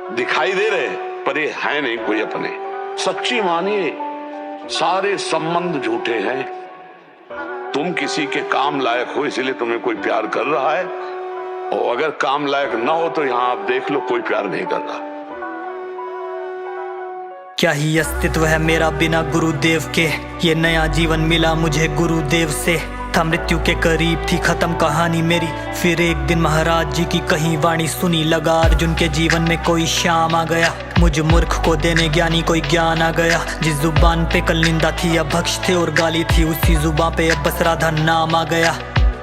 दिखाई दे रहे पर ये है नहीं कोई अपने। सच्ची मानिए सारे संबंध झूठे हैं। तुम किसी के काम लायक हो इसलिए तुम्हें कोई प्यार कर रहा है, और अगर काम लायक ना हो तो यहां आप देख लो कोई प्यार नहीं कर रहा। क्या ही अस्तित्व है मेरा बिना गुरुदेव के, ये नया जीवन मिला मुझे गुरुदेव से। था मृत्यु के करीब थी खत्म कहानी मेरी, फिर एक दिन महाराज जी की कहीं वाणी सुनी। लगा अर्जुन के जीवन में कोई शाम आ गया, मुझ मूर्ख को देने ज्ञानी कोई ज्ञान आ गया। जिस जुबान पे कल निंदा थी अब भक्ष थे और गाली थी, उसी जुबान पे अब बस राधा नाम आ गया।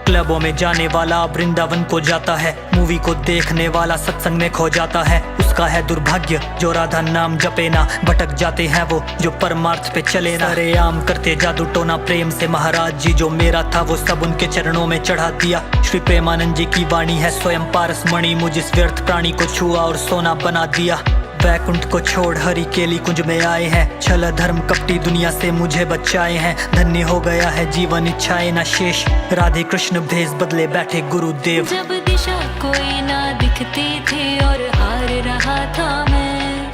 क्लबों में जाने वाला वृंदावन को जाता है, मूवी को देखने वाला सत्संग में खो जाता है। उसका है दुर्भाग्य जो राधा नाम जपे ना, भटक जाते हैं वो जो परमार्थ पे चले ना। अरे आम करते जादू टोना प्रेम से, महाराज जी जो मेरा था वो सब उनके चरणों में चढ़ा दिया। श्री प्रेमानंद जी की वाणी है स्वयं पारस मणि, मुझ इस व्यर्थ प्राणी को छुआ और सोना बना दिया। वैकुंठ को छोड़ हरि केली कुंज में आए हैं, छल धर्म कपटी दुनिया से मुझे बचाए हैं। धन्य हो गया है जीवन इच्छाएं न शेष, राधे कृष्ण भेष बदले बैठे गुरुदेव। जब दिशा कोई ना दिखती थी और हार रहा था मैं,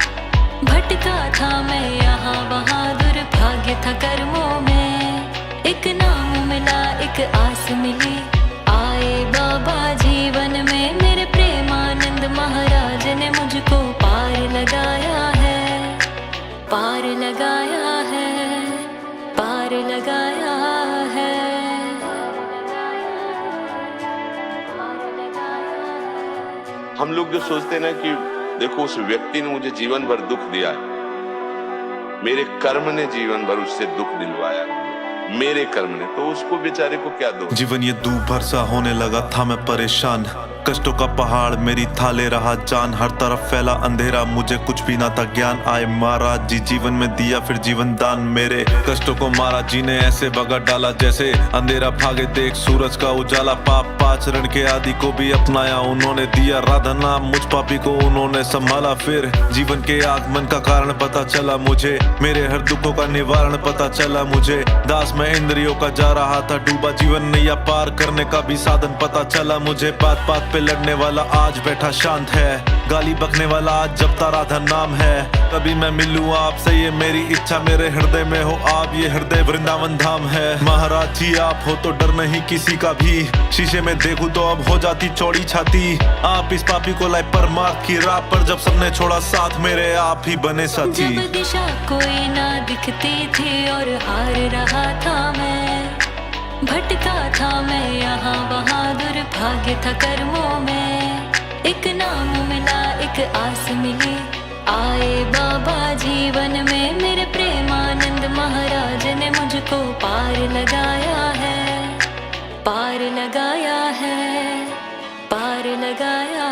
भटका था मैं यहाँ वहाँ, दुर्भाग्य था कर्मों में। एक नाम मिला एक आस मिली, आए बाबा जीवन में मेरे प्रेमानंद महाराज ने मुझको पार लगाया है, पार लगाया है, पार लगाया है। हम लोग जो सोचते हैं ना कि देखो उस व्यक्ति ने मुझे जीवन भर दुख दिया है, मेरे कर्म ने जीवन भर उससे दुख दिलवाया, मेरे कर्म ने, तो उसको बेचारे को क्या दो। जीवन ये दूभर सा होने लगा था मैं परेशान, कष्टों का पहाड़ मेरी थाले रहा जान। हर तरफ फैला अंधेरा मुझे कुछ भी ना था ज्ञान। आए महाराज जी जीवन में दिया फिर जीवन दान, मेरे कष्टों को महाराज जी ने ऐसे भगा डाला जैसे अंधेरा भागे देख सूरज का उजाला। पाप आचरण के आदि को भी अपनाया उन्होंने, दिया राधा नाम मुझ पापी को उन्होंने संभाला। फिर जीवन के आगमन का कारण पता चला मुझे, मेरे हर दुखों का निवारण पता चला मुझे। दास मैं इंद्रियों का जा रहा था डूबा, जीवन नैया पार करने का भी साधन पता चला मुझे। बात बात पे लड़ने वाला आज बैठा शांत है, गाली बकने वाला आज जपता राधा नाम है। कभी मैं मिलूं आपसे ये मेरी इच्छा, मेरे हृदय में हो आप, ये हृदय वृंदावन धाम है। महाराज जी आप हो तो डर नहीं किसी का भी, शीशे में देखूं तो अब हो जाती चौड़ी छाती। आप इस पापी को लाए परमार्थ की राह पर, जब सबने छोड़ा साथ मेरे आप ही बने साथी। जब दिशा कोई ना दिखती थी और हार रहा था मैं, भटका था मैं यहाँ वहाँ, दुर्भाग्य था कर्मों में। एक नाम मिला एक आस मिली, आए बाबा जीवन में मेरे प्रेमानंद महाराज ने मुझको पार लगाया है, पार लगाया है, पार लगाया